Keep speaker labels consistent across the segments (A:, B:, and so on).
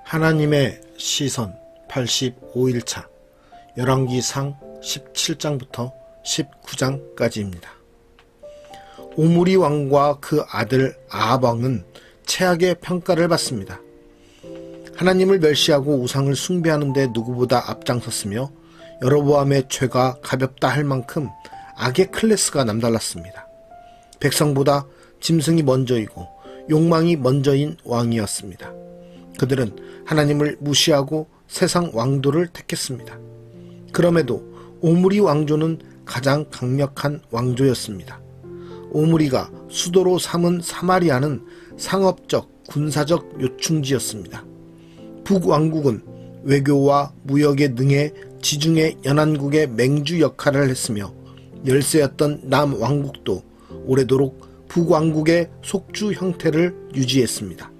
A: 하나님의 시선 85일차 열왕기상 17장부터 19장까지입니다. 오므리 왕과 그 아들 아합 왕은 최악의 평가를 받습니다. 하나님을 멸시하고 우상을 숭배하는 데 누구보다 앞장섰으며 여로보암의 죄가 가볍다 할 만큼 악의 클래스가 남달랐습니다. 백성보다 짐승이 먼저이고 욕망이 먼저인 왕이었습니다. 그들은 하나님을 무시하고 세상 왕도를 택했습니다. 그럼에도 오므리 왕조는 가장 강력한 왕조였습니다. 오므리가 수도로 삼은 사마리아는 상업적, 군사적 요충지였습니다. 북왕국은 외교와 무역에 능해 지중해 연안국의 맹주 역할을 했으며 열세였던 남왕국도 오래도록 북왕국의 속주 형태를 유지했습니다.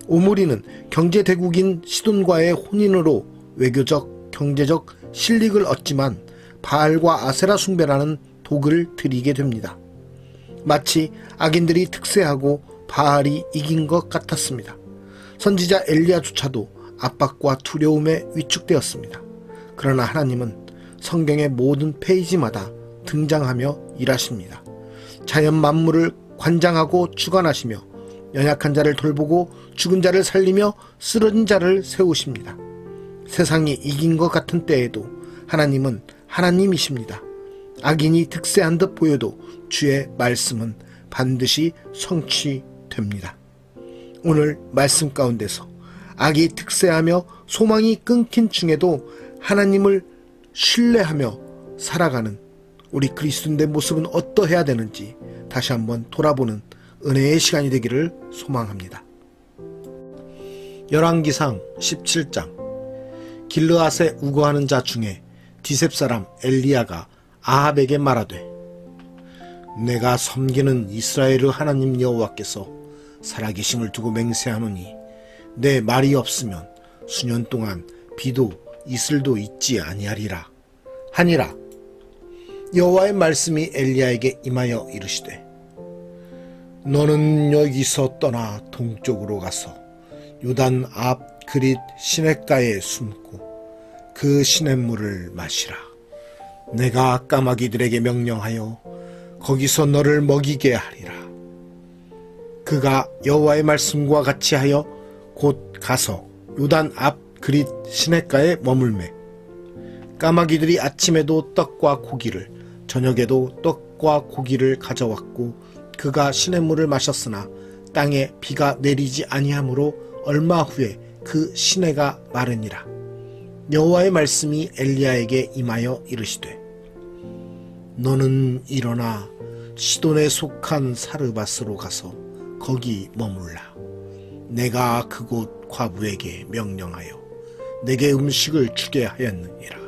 A: 오므리는 경제대국인 시돈과의 혼인으로 외교적, 경제적 실익을 얻지만 바알과 아세라 숭배라는 독을 들이게 됩니다. 마치 악인들이 특세하고 바알이 이긴 것 같았습니다. 선지자 엘리야조차도 압박과 두려움에 위축되었습니다. 그러나 하나님은 성경의 모든 페이지마다 등장하며 일하십니다. 자연 만물을 관장하고 주관하시며 연약한 자를 돌보고 죽은 자를 살리며 쓰러진 자를 세우십니다. 세상이 이긴 것 같은 때에도 하나님은 하나님이십니다. 악인이 득세한 듯 보여도 주의 말씀은 반드시 성취됩니다. 오늘 말씀 가운데서 악이 득세하며 소망이 끊긴 중에도 하나님을 신뢰하며 살아가는 우리 그리스도인의 모습은 어떠해야 되는지 다시 한번 돌아보는 은혜의 시간이 되기를 소망합니다. 열왕기상 17장 길르앗에 우거하는 자 중에 디셉 사람 엘리야가 아합에게 말하되 내가 섬기는 이스라엘의 하나님 여호와께서 살아계심을 두고 맹세하노니 내 말이 없으면 수년 동안 비도 이슬도 있지 아니하리라 하니라. 여호와의 말씀이 엘리야에게 임하여 이르시되 너는 여기서 떠나 동쪽으로 가서 요단 앞 그릿 시냇가에 숨고 그 시냇물을 마시라. 내가 까마귀들에게 명령하여 거기서 너를 먹이게 하리라. 그가 여호와의 말씀과 같이 하여 곧 가서 요단 앞 그릿 시냇가에 머물매 까마귀들이 아침에도 떡과 고기를 저녁에도 떡과 고기를 가져왔고 그가 시냇물을 마셨으나 땅에 비가 내리지 아니하므로 얼마 후에 그 시내가 마르니라. 여호와의 말씀이 엘리야에게 임하여 이르시되 너는 일어나 시돈에 속한 사르밧으로 가서 거기 머물라. 내가 그곳 과부에게 명령하여 내게 음식을 주게 하였느니라.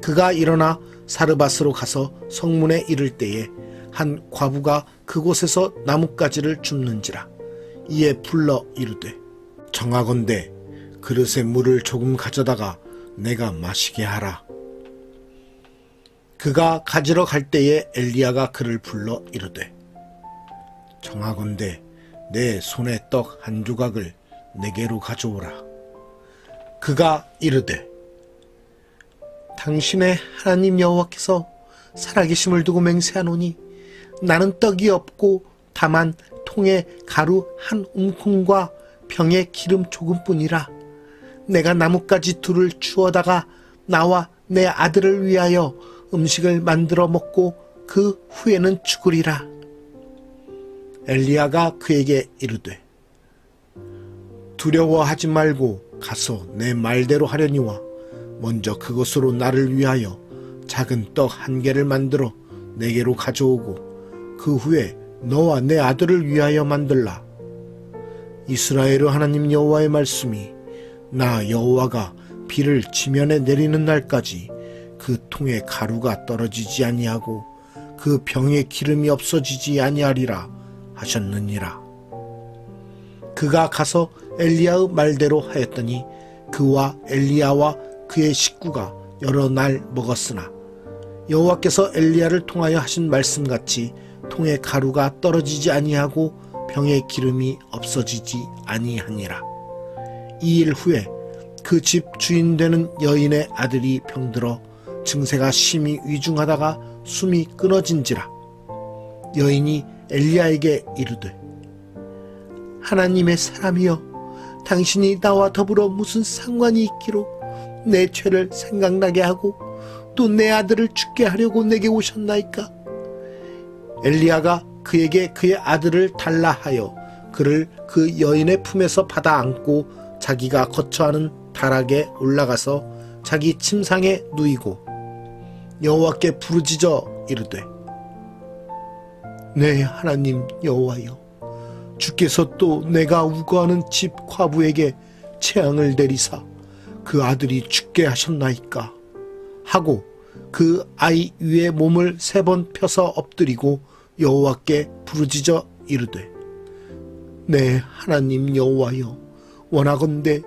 A: 그가 일어나 사르밧으로 가서 성문에 이를 때에 한 과부가 그곳에서 나뭇가지를 줍는지라. 이에 불러 이르되 청하건대 그릇에 물을 조금 가져다가 내가 마시게 하라. 그가 가지러 갈 때에 엘리야가 그를 불러 이르되 청하건대 내 손에 떡 한 조각을 내게로 가져오라. 그가 이르되 당신의 하나님 여호와께서 살아계심을 두고 맹세하노니 나는 떡이 없고 다만 통에 가루 한 움큼과 병에 기름 조금뿐이라. 내가 나뭇가지 둘을 주워다가 나와 내 아들을 위하여 음식을 만들어 먹고 그 후에는 죽으리라. 엘리야가 그에게 이르되 두려워하지 말고 가서 내 말대로 하려니와 먼저 그것으로 나를 위하여 작은 떡 한 개를 만들어 내게로 가져오고 그 후에 너와 내 아들을 위하여 만들라. 이스라엘의 하나님 여호와의 말씀이 나 여호와가 비를 지면에 내리는 날까지 그 통에 가루가 떨어지지 아니하고 그 병에 기름이 없어지지 아니하리라 하셨느니라. 그가 가서 엘리야의 말대로 하였더니 그와 엘리야와 그의 식구가 여러 날 먹었으나 여호와께서 엘리야를 통하여 하신 말씀같이 통에 가루가 떨어지지 아니하고 병에 기름이 없어지지 아니하니라. 2일 후에 그 집 주인 되는 여인의 아들이 병들어 증세가 심히 위중하다가 숨이 끊어진지라. 여인이 엘리야에게 이르되 하나님의 사람이여, 당신이 나와 더불어 무슨 상관이 있기로 내 죄를 생각나게 하고 또 내 아들을 죽게 하려고 내게 오셨나이까? 엘리야가 그에게 그의 아들을 달라 하여 그를 그 여인의 품에서 받아 안고 자기가 거처하는 다락에 올라가서 자기 침상에 누이고 여호와께 부르짖어 이르되 내 하나님 여호와여, 주께서 또 내가 우거하는 집 과부에게 재앙을 내리사 그 아들이 죽게 하셨나이까 하고 그 아이 위에 몸을 3번 펴서 엎드리고 여호와께 부르짖어 이르되 내 하나님 여호와여, 원하건대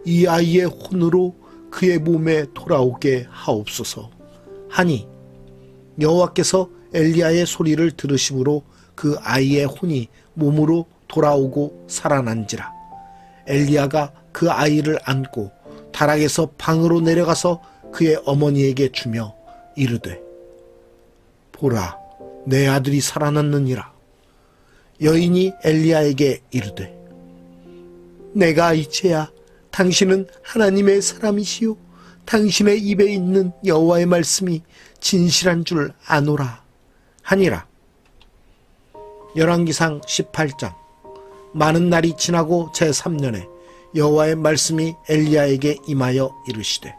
A: 이 아이의 혼으로 그의 몸에 돌아오게 하옵소서 하니 여호와께서 엘리야의 소리를 들으심으로 그 아이의 혼이 몸으로 돌아오고 살아난지라. 엘리야가 그 아이를 안고 다락에서 방으로 내려가서 그의 어머니에게 주며 이르되 보라, 내 아들이 살아났느니라. 여인이 엘리야에게 이르되 내가 이제야 당신은 하나님의 사람이시요 당신의 입에 있는 여호와의 말씀이 진실한 줄 아노라 하니라. 열왕기상 18장. 많은 날이 지나고 제3년에 여호와의 말씀이 엘리야에게 임하여 이르시되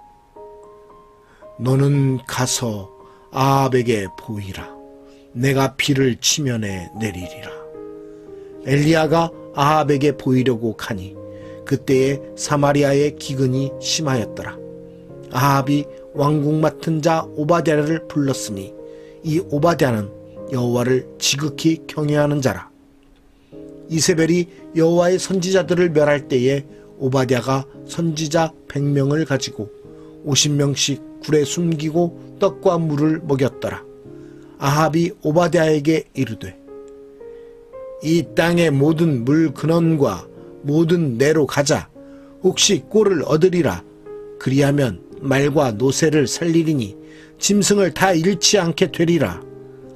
A: 너는 가서 아합에게 보이라. 내가 비를 치면에 내리리라. 엘리야가 아합에게 보이려고 가니 그때에 사마리아의 기근이 심하였더라. 아합이 왕궁 맡은 자 오바댜를 불렀으니 이 오바댜는 여호와를 지극히 경외하는 자라. 이세벨이 여호와의 선지자들을 멸할 때에 오바댜가 선지자 100명을 가지고 50명씩 굴에 숨기고 떡과 물을 먹였더라. 아합이 오바댜에게 이르되 이 땅의 모든 물 근원과 모든 내로 가자. 혹시 꼴을 얻으리라. 그리하면 말과 노새를 살리리니 짐승을 다 잃지 않게 되리라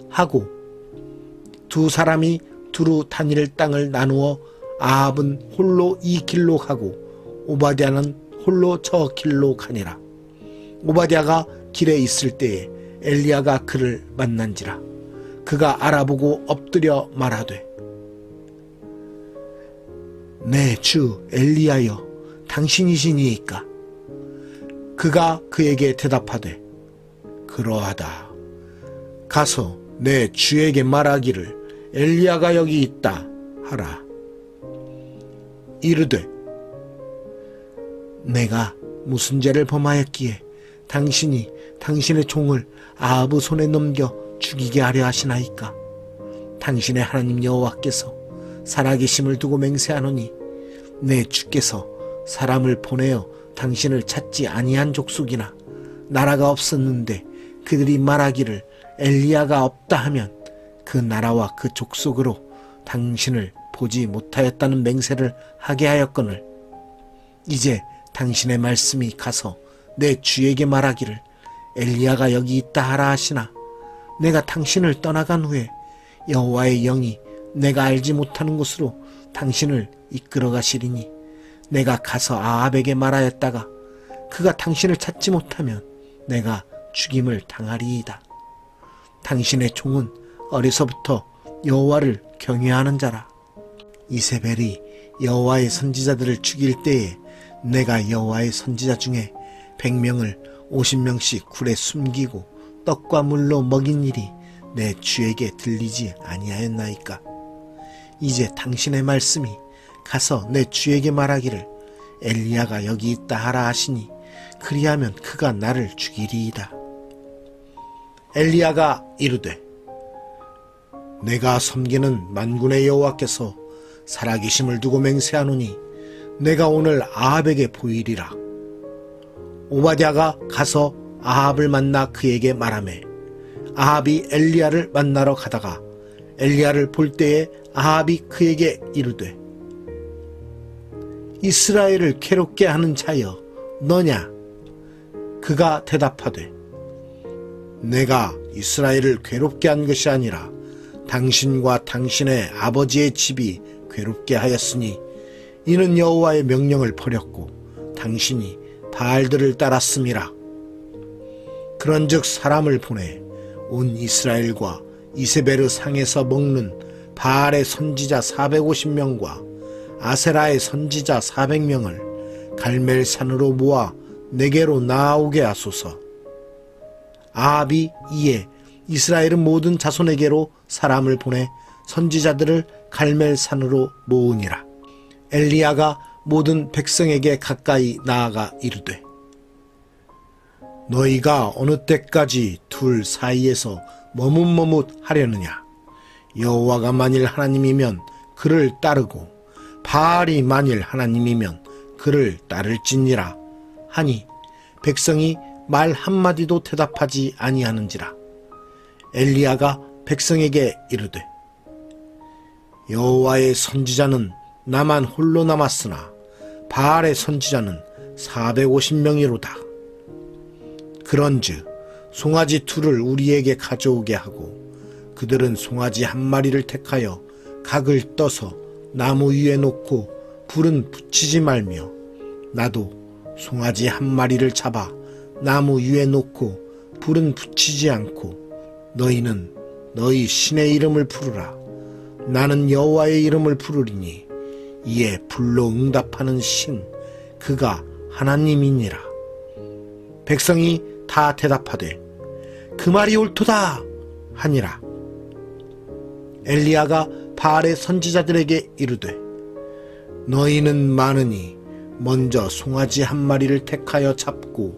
A: 하고 두 사람이 두루 다닐 땅을 나누어 아합은 홀로 이 길로 가고 오바댜는 홀로 저 길로 가니라. 오바댜가 길에 있을 때에 엘리야가 그를 만난지라. 그가 알아보고 엎드려 말하되 내 주 엘리야여, 당신이시니이까? 그가 그에게 대답하되 그러하다. 가서 내 주에게 말하기를 엘리야가 여기 있다 하라. 이르되 내가 무슨 죄를 범하였기에 당신이 당신의 종을 아합의 손에 넘겨 죽이게 하려 하시나이까? 당신의 하나님 여호와께서 살아계심을 두고 맹세하노니 내 주께서 사람을 보내어 당신을 찾지 아니한 족속이나 나라가 없었는데 그들이 말하기를 엘리야가 없다 하면 그 나라와 그 족속으로 당신을 보지 못하였다는 맹세를 하게 하였거늘 이제 당신의 말씀이 가서 내 주에게 말하기를 엘리야가 여기 있다 하라 하시나 내가 당신을 떠나간 후에 여호와의 영이 내가 알지 못하는 곳으로 당신을 이끌어 가시리니 내가 가서 아합에게 말하였다가 그가 당신을 찾지 못하면 내가 죽임을 당하리이다. 당신의 종은 어려서부터 여호와를 경외하는 자라. 이세벨이 여호와의 선지자들을 죽일 때에 내가 여호와의 선지자 중에 100명을 50명씩 굴에 숨기고 떡과 물로 먹인 일이 내 주에게 들리지 아니하였나이까? 이제 당신의 말씀이 가서 내 주에게 말하기를 엘리야가 여기 있다 하라 하시니 그리하면 그가 나를 죽이리이다. 엘리야가 이르되 내가 섬기는 만군의 여호와께서 살아계심을 두고 맹세하노니 내가 오늘 아합에게 보이리라. 오바댜가 가서 아합을 만나 그에게 말하매 아합이 엘리야를 만나러 가다가 엘리야를 볼 때에 아합이 그에게 이르되 이스라엘을 괴롭게 하는 자여 너냐? 그가 대답하되 내가 이스라엘을 괴롭게 한 것이 아니라 당신과 당신의 아버지의 집이 괴롭게 하였으니 이는 여호와의 명령을 버렸고 당신이 바알들을 따랐음이라. 그런즉 사람을 보내 온 이스라엘과 이세베르 상에서 먹는 바알의 선지자 450명과 아세라의 선지자 400명을 갈멜산으로 모아 내게로 나아오게 하소서. 아합이 이에 이스라엘은 모든 자손에게로 사람을 보내 선지자들을 갈멜산으로 모으니라. 엘리야가 모든 백성에게 가까이 나아가 이르되 너희가 어느 때까지 둘 사이에서 머뭇머뭇하려느냐? 여호와가 만일 하나님이면 그를 따르고 바알이 만일 하나님이면 그를 따를지니라 하니 백성이 말 한마디도 대답하지 아니하는지라. 엘리야가 백성에게 이르되 여호와의 선지자는 나만 홀로 남았으나 바알의 선지자는 450명이로다. 그런즉 송아지 둘을 우리에게 가져오게 하고 그들은 송아지 한 마리를 택하여 각을 떠서 나무 위에 놓고 불은 붙이지 말며 나도 송아지 한 마리를 잡아 나무 위에 놓고 불은 붙이지 않고 너희는 너희 신의 이름을 부르라. 나는 여호와의 이름을 부르리니 이에 불로 응답하는 신 그가 하나님이니라. 백성이 다 대답하되 그 말이 옳도다 하니라. 엘리야가 바알의 선지자들에게 이르되 너희는 많으니 먼저 송아지 한 마리를 택하여 잡고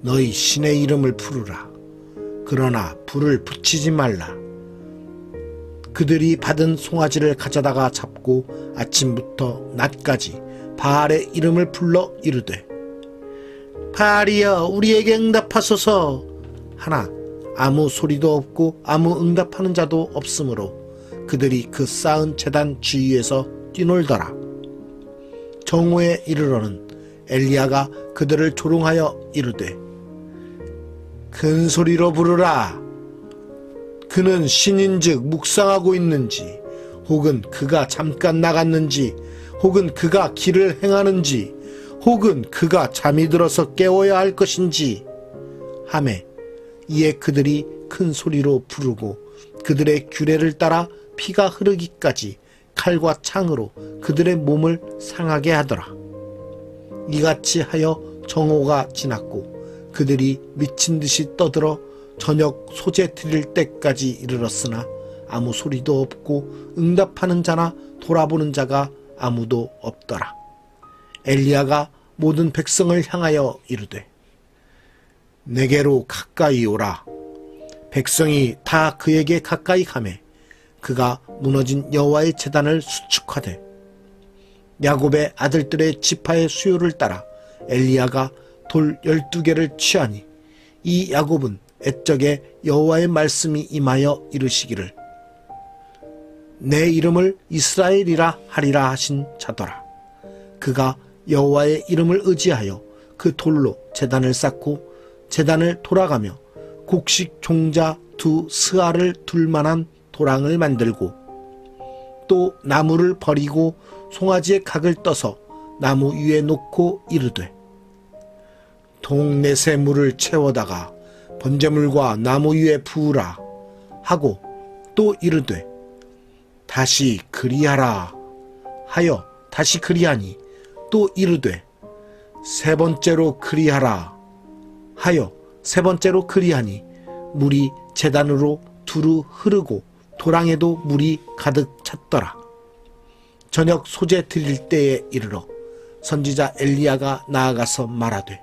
A: 너희 신의 이름을 부르라. 그러나 불을 붙이지 말라. 그들이 받은 송아지를 가져다가 잡고 아침부터 낮까지 바알의 이름을 불러 이르되 바알이여 우리에게 응답하소서 하나 아무 소리도 없고 아무 응답하는 자도 없으므로 그들이 그 쌓은 제단 주위에서 뛰놀더라. 정오에 이르러는 엘리야가 그들을 조롱하여 이르되 큰 소리로 부르라. 그는 신인즉 묵상하고 있는지 혹은 그가 잠깐 나갔는지 혹은 그가 길을 행하는지 혹은 그가 잠이 들어서 깨워야 할 것인지 하매 이에 그들이 큰 소리로 부르고 그들의 규례를 따라 피가 흐르기까지 칼과 창으로 그들의 몸을 상하게 하더라. 이같이 하여 정오가 지났고 그들이 미친 듯이 떠들어 저녁 소재 드릴 때까지 이르렀으나 아무 소리도 없고 응답하는 자나 돌아보는 자가 아무도 없더라. 엘리야가 모든 백성을 향하여 이르되 내게로 가까이 오라. 백성이 다 그에게 가까이 가매 그가 무너진 여호와의 제단을 수축하되 야곱의 아들들의 지파의 수요를 따라 엘리야가 돌 12개를 취하니 이 야곱은 옛적에 여호와의 말씀이 임하여 이르시기를 내 이름을 이스라엘이라 하리라 하신 자더라. 그가 여호와의 이름을 의지하여 그 돌로 제단을 쌓고 제단을 돌아가며 곡식 종자 두 스아를 둘 만한 도랑을 만들고 또 나무를 버리고 송아지의 각을 떠서 나무 위에 놓고 이르되 동넷의 물을 채워다가 번제물과 나무 위에 부으라 하고 또 이르되 다시 그리하라 하여 다시 그리하니 또 이르되 세 번째로 그리하라 하여 세 번째로 그리하니 물이 제단으로 두루 흐르고 도랑에도 물이 가득 찼더라. 저녁 소재 드릴 때에 이르러 선지자 엘리야가 나아가서 말하되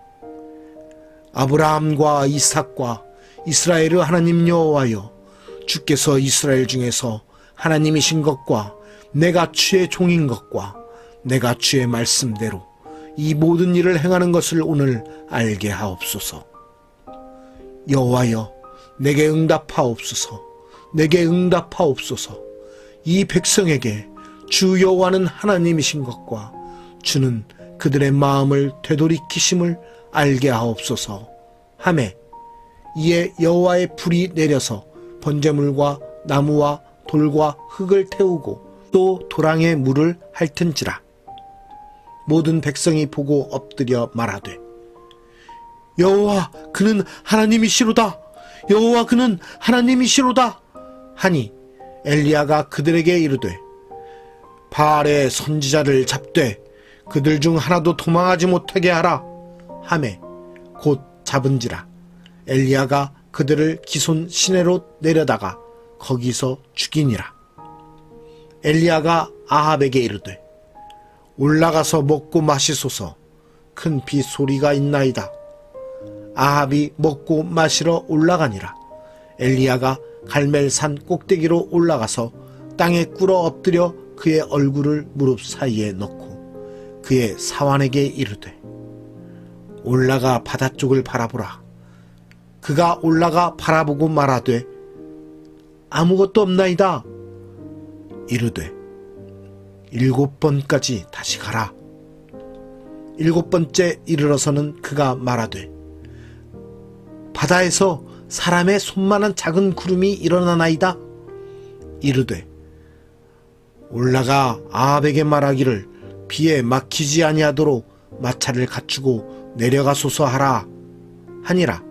A: 아브라함과 이삭과 이스라엘의 하나님 여호와여 주께서 이스라엘 중에서 하나님이신 것과 내가 주의 종인 것과 내가 주의 말씀대로 이 모든 일을 행하는 것을 오늘 알게 하옵소서. 여호와여 내게 응답하옵소서. 내게 응답하옵소서. 이 백성에게 주 여호와는 하나님이신 것과 주는 그들의 마음을 되돌이키심을 알게 하옵소서 하매 이에 여호와의 불이 내려서 번제물과 나무와 돌과 흙을 태우고 또 도랑에 물을 핥은지라. 모든 백성이 보고 엎드려 말하되 여호와 그는 하나님이시로다. 여호와 그는 하나님이시로다 하니 엘리야가 그들에게 이르되 바알의 선지자를 잡되 그들 중 하나도 도망하지 못하게 하라 하매 곧 잡은지라. 엘리야가 그들을 기손 시내로 내려다가 거기서 죽이니라. 엘리야가 아합에게 이르되 올라가서 먹고 마시소서. 큰 비 소리가 있나이다. 아합이 먹고 마시러 올라가니라. 엘리야가 갈멜산 꼭대기로 올라가서 땅에 꿇어 엎드려 그의 얼굴을 무릎 사이에 넣고 그의 사환에게 이르되 올라가 바다 쪽을 바라보라. 그가 올라가 바라보고 말하되 아무것도 없나이다. 이르되 7번까지 다시 가라. 7번째 이르러서는 그가 말하되 바다에서 사람의 손만한 작은 구름이 일어나나이다. 이르되 올라가 아합에게 말하기를 비에 막히지 아니하도록 마차를 갖추고 내려가소서 하라 하니라.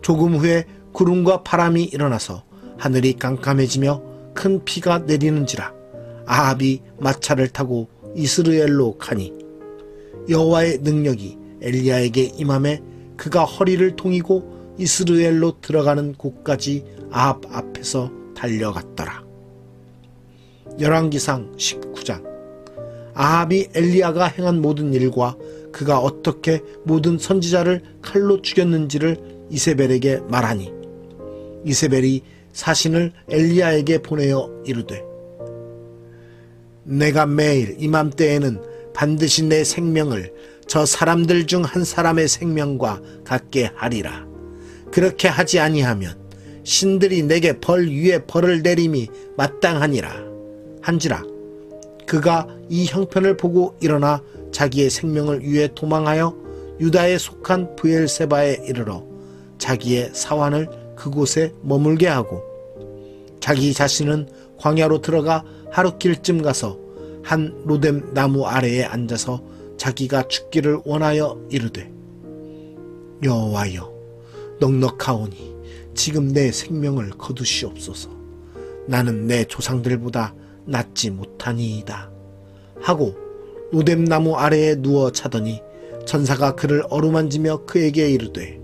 A: 조금 후에 구름과 바람이 일어나서 하늘이 깜깜해지며 큰 비가 내리는지라. 아합이 마차를 타고 이스라엘로 가니 여호와의 능력이 엘리야에게 임함에 그가 허리를 동이고 이스라엘로 들어가는 곳까지 아합 앞에서 달려갔더라. 열왕기상 19장. 아합이 엘리야가 행한 모든 일과 그가 어떻게 모든 선지자를 칼로 죽였는지를 이세벨에게 말하니 이세벨이 사신을 엘리야에게 보내어 이르되 내가 매일 이맘때에는 반드시 내 생명을 저 사람들 중 한 사람의 생명과 같게 하리라. 그렇게 하지 아니하면 신들이 내게 벌 위에 벌을 내림이 마땅하니라 한지라. 그가 이 형편을 보고 일어나 자기의 생명을 위해 도망하여 유다에 속한 브엘세바에 이르러 자기의 사환을 그곳에 머물게 하고 자기 자신은 광야로 들어가 하루길쯤 가서 한 로뎀 나무 아래에 앉아서 자기가 죽기를 원하여 이르되 여호와여 넉넉하오니 지금 내 생명을 거두시옵소서. 나는 내 조상들보다 낫지 못하니이다 하고 로뎀 나무 아래에 누워 자더니 천사가 그를 어루만지며 그에게 이르되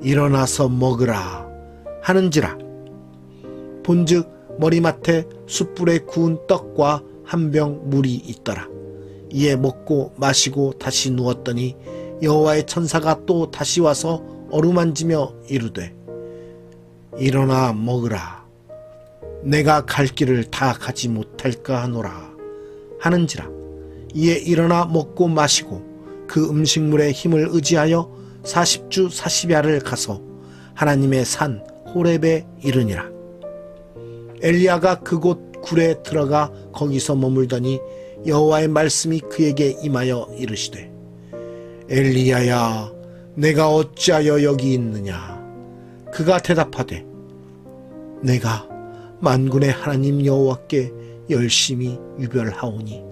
A: 일어나서 먹으라 하는지라. 본즉 머리맡에 숯불에 구운 떡과 한 병 물이 있더라. 이에 먹고 마시고 다시 누웠더니 여호와의 천사가 또 다시 와서 어루만지며 이르되 일어나 먹으라. 내가 갈 길을 다 가지 못할까 하노라 하는지라. 이에 일어나 먹고 마시고 그 음식물의 힘을 의지하여 40주 40야를 가서 하나님의 산 호렙에 이르니라. 엘리야가 그곳 굴에 들어가 거기서 머물더니 여호와의 말씀이 그에게 임하여 이르시되 엘리야야 내가 어찌하여 여기 있느냐. 그가 대답하되 내가 만군의 하나님 여호와께 열심히 유별하오니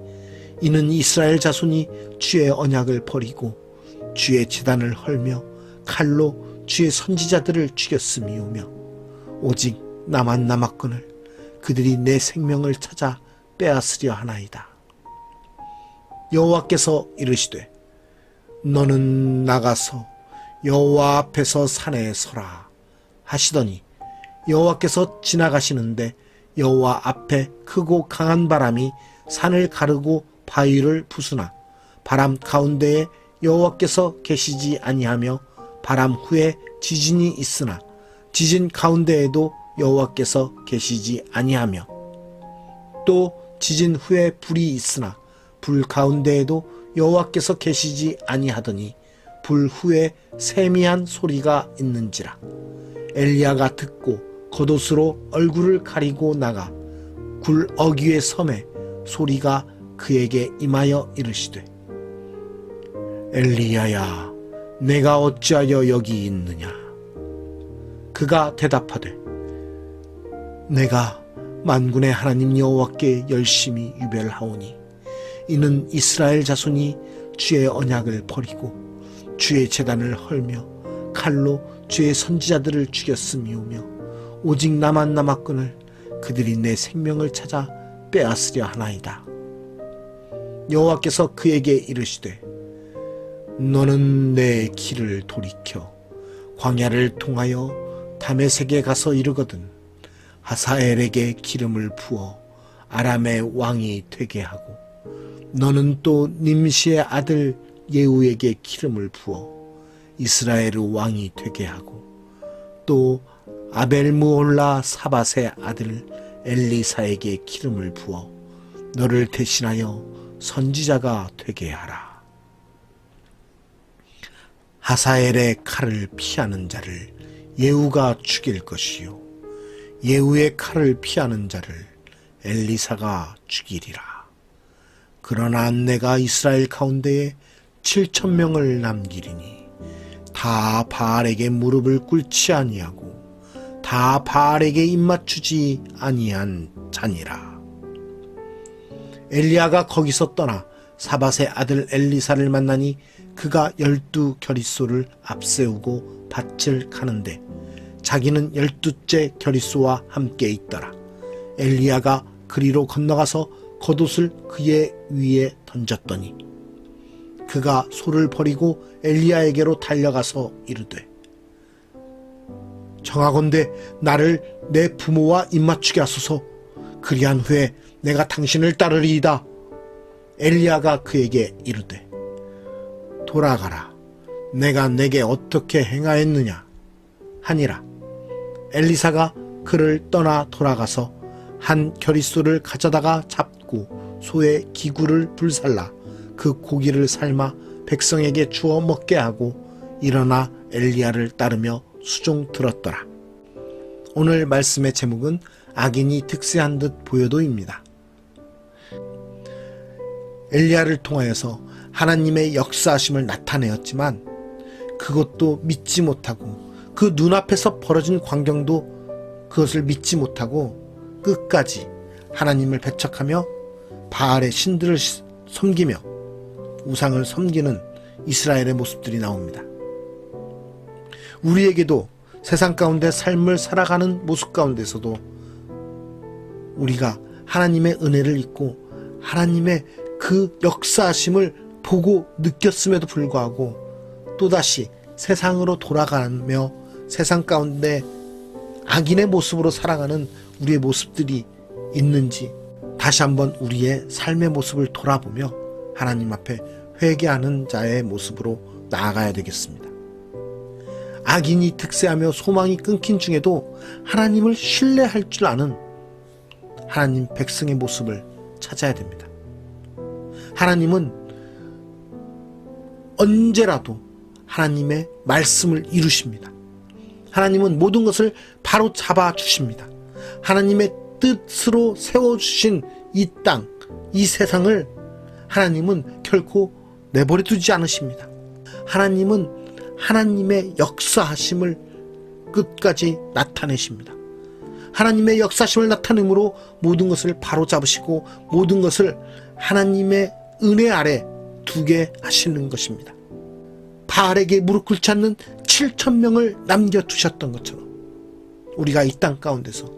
A: 이는 이스라엘 자손이 주의 언약을 버리고 주의 제단을 헐며 칼로 주의 선지자들을 죽였음이오며 오직 나만 남았거늘 그들이 내 생명을 찾아 빼앗으려 하나이다. 여호와께서 이르시되 너는 나가서 여호와 앞에서 산에 서라 하시더니 여호와께서 지나가시는데 여호와 앞에 크고 강한 바람이 산을 가르고 바위를 부수나 바람 가운데에 여호와께서 계시지 아니하며 바람 후에 지진이 있으나 지진 가운데에도 여호와께서 계시지 아니하며 또 지진 후에 불이 있으나 불 가운데에도 여호와께서 계시지 아니하더니 불 후에 세미한 소리가 있는지라. 엘리야가 듣고 겉옷으로 얼굴을 가리고 나가 굴 어귀의 섬에 소리가 그에게 임하여 이르시되 엘리야야, 내가 어찌하여 여기 있느냐? 그가 대답하되, 내가 만군의 하나님 여호와께 열심히 유별하오니 이는 이스라엘 자손이 주의 언약을 버리고 주의 제단을 헐며 칼로 주의 선지자들을 죽였음이오며 오직 나만 남았거늘 그들이 내 생명을 찾아 빼앗으려 하나이다. 여호와께서 그에게 이르시되, 너는 내 길을 돌이켜 광야를 통하여 다메섹에 가서 이르거든 하사엘에게 기름을 부어 아람의 왕이 되게 하고 너는 또 님시의 아들 예후에게 기름을 부어 이스라엘의 왕이 되게 하고 또 아벨무올라 사밧의 아들 엘리사에게 기름을 부어 너를 대신하여 선지자가 되게 하라. 하사엘의 칼을 피하는 자를 예후가 죽일 것이요 예후의 칼을 피하는 자를 엘리사가 죽이리라. 그러나 내가 이스라엘 가운데에 7,000명을 남기리니 다 바알에게 무릎을 꿇지 아니하고 다 바알에게 입맞추지 아니한 자니라. 엘리야가 거기서 떠나 사밧의 아들 엘리사를 만나니 그가 12겨릿소를 앞세우고 밭을 가는데 자기는 12째 겨릿소와 함께 있더라. 엘리야가 그리로 건너가서 겉옷을 그의 위에 던졌더니 그가 소를 버리고 엘리야에게로 달려가서 이르되, 청하건대 나를 내 부모와 입맞추게 하소서. 그리한 후에 내가 당신을 따르리이다. 엘리야가 그에게 이르되, 돌아가라. 내가 내게 어떻게 행하였느냐 하니라. 엘리사가 그를 떠나 돌아가서 한 겨릿소를 가져다가 잡고 소의 기구를 불살라 그 고기를 삶아 백성에게 주어 먹게 하고 일어나 엘리야를 따르며 수종 들었더라. 오늘 말씀의 제목은 악인이 득세한 듯 보여도입니다. 엘리야를 통하여서 하나님의 역사하심을 나타내었지만 그것도 믿지 못하고 그 눈앞에서 벌어진 광경도 그것을 믿지 못하고 끝까지 하나님을 배척하며 바알의 신들을 섬기며 우상을 섬기는 이스라엘의 모습들이 나옵니다. 우리에게도 세상 가운데 삶을 살아가는 모습 가운데서도 우리가 하나님의 은혜를 잊고 하나님의 그 역사하심을 보고 느꼈음에도 불구하고 또다시 세상으로 돌아가며 세상 가운데 악인의 모습으로 살아가는 우리의 모습들이 있는지 다시 한번 우리의 삶의 모습을 돌아보며 하나님 앞에 회개하는 자의 모습으로 나아가야 되겠습니다. 악인이 득세하며 소망이 끊긴 중에도 하나님을 신뢰할 줄 아는 하나님 백성의 모습을 찾아야 됩니다. 하나님은 언제라도 하나님의 말씀을 이루십니다. 하나님은 모든 것을 바로 잡아 주십니다. 하나님의 뜻으로 세워주신 이 땅, 이 세상을 하나님은 결코 내버려 두지 않으십니다. 하나님은 하나님의 역사하심을 끝까지 나타내십니다. 하나님의 역사하심을 나타내므로 모든 것을 바로잡으시고 모든 것을 하나님의 은혜 아래 두게 하시는 것입니다. 바알에게 무릎 꿇지 않는 7,000명을 남겨두셨던 것처럼 우리가 이 땅 가운데서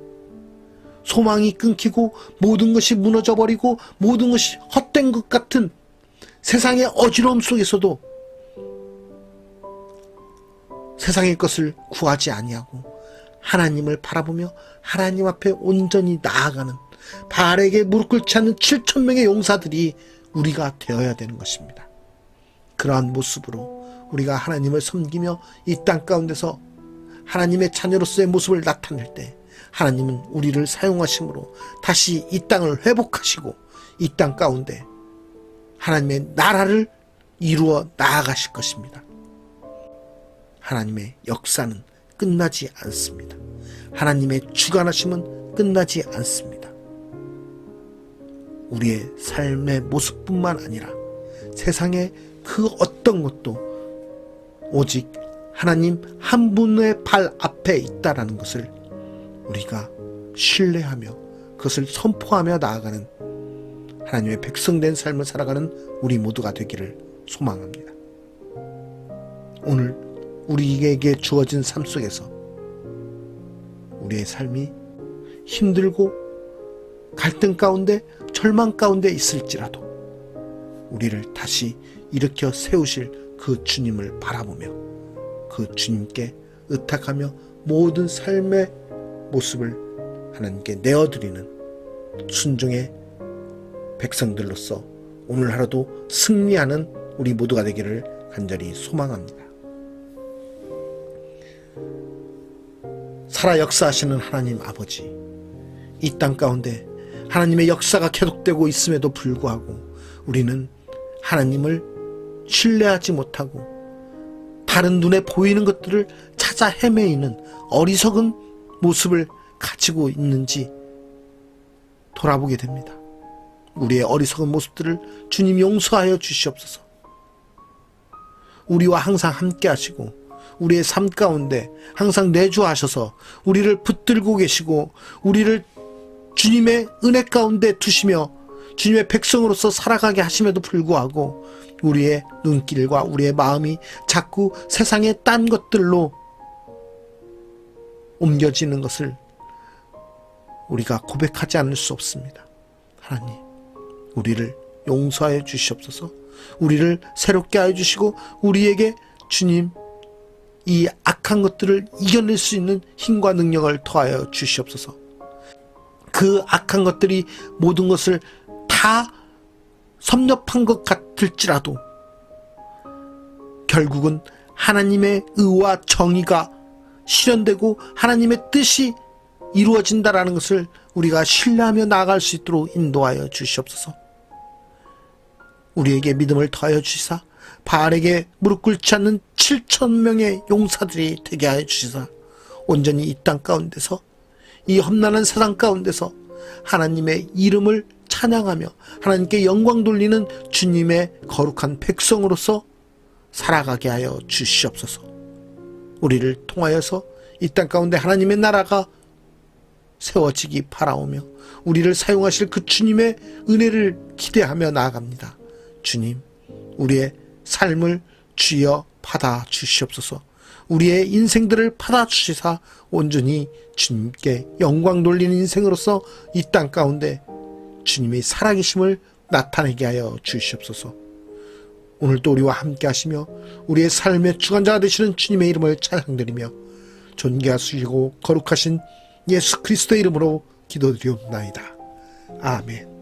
A: 소망이 끊기고 모든 것이 무너져버리고 모든 것이 헛된 것 같은 세상의 어지러움 속에서도 세상의 것을 구하지 아니하고 하나님을 바라보며 하나님 앞에 온전히 나아가는 바알에게 무릎 꿇지 않는 7,000명의 용사들이 우리가 되어야 되는 것입니다. 그러한 모습으로 우리가 하나님을 섬기며 이 땅 가운데서 하나님의 자녀로서의 모습을 나타낼 때 하나님은 우리를 사용하심으로 다시 이 땅을 회복하시고 이 땅 가운데 하나님의 나라를 이루어 나아가실 것입니다. 하나님의 역사는 끝나지 않습니다. 하나님의 주관하심은 끝나지 않습니다. 우리의 삶의 모습뿐만 아니라 세상에 그 어떤 것도 오직 하나님 한 분의 발 앞에 있다라는 것을 우리가 신뢰하며 그것을 선포하며 나아가는 하나님의 백성된 삶을 살아가는 우리 모두가 되기를 소망합니다. 오늘 우리에게 주어진 삶 속에서 우리의 삶이 힘들고 갈등 가운데 절망 가운데 있을지라도 우리를 다시 일으켜 세우실 그 주님을 바라보며 그 주님께 의탁하며 모든 삶의 모습을 하나님께 내어드리는 순종의 백성들로서 오늘 하루도 승리하는 우리 모두가 되기를 간절히 소망합니다. 살아 역사하시는 하나님 아버지, 이 땅 가운데 하나님의 역사가 계속되고 있음에도 불구하고 우리는 하나님을 신뢰하지 못하고 다른 눈에 보이는 것들을 찾아 헤매이는 어리석은 모습을 가지고 있는지 돌아보게 됩니다. 우리의 어리석은 모습들을 주님 용서하여 주시옵소서. 우리와 항상 함께 하시고 우리의 삶 가운데 항상 내주하셔서 우리를 붙들고 계시고 우리를 주님의 은혜 가운데 두시며 주님의 백성으로서 살아가게 하심에도 불구하고 우리의 눈길과 우리의 마음이 자꾸 세상의 딴 것들로 옮겨지는 것을 우리가 고백하지 않을 수 없습니다. 하나님, 우리를 용서하여 주시옵소서. 우리를 새롭게 하여 주시고 우리에게 주님 이 악한 것들을 이겨낼 수 있는 힘과 능력을 더하여 주시옵소서. 그 악한 것들이 모든 것을 다 섭렵한 것 같을지라도 결국은 하나님의 의와 정의가 실현되고 하나님의 뜻이 이루어진다라는 것을 우리가 신뢰하며 나아갈 수 있도록 인도하여 주시옵소서. 우리에게 믿음을 더하여 주시사 바알에게 무릎 꿇지 않는 7,000명의 용사들이 되게 하여 주시사 온전히 이 땅 가운데서 이 험난한 세상 가운데서 하나님의 이름을 찬양하며 하나님께 영광 돌리는 주님의 거룩한 백성으로서 살아가게 하여 주시옵소서. 우리를 통하여서 이 땅 가운데 하나님의 나라가 세워지기 바라오며 우리를 사용하실 그 주님의 은혜를 기대하며 나아갑니다. 주님, 우리의 삶을 주여 받아 주시옵소서. 우리의 인생들을 받아 주시사 온전히 주님께 영광 돌리는 인생으로서 이 땅 가운데 주님의 살아계심을 나타내게 하여 주시옵소서. 오늘도 우리와 함께 하시며 우리의 삶의 주관자가 되시는 주님의 이름을 찬양드리며 존귀하시고 거룩하신 예수 그리스도의 이름으로 기도드리옵나이다. 아멘.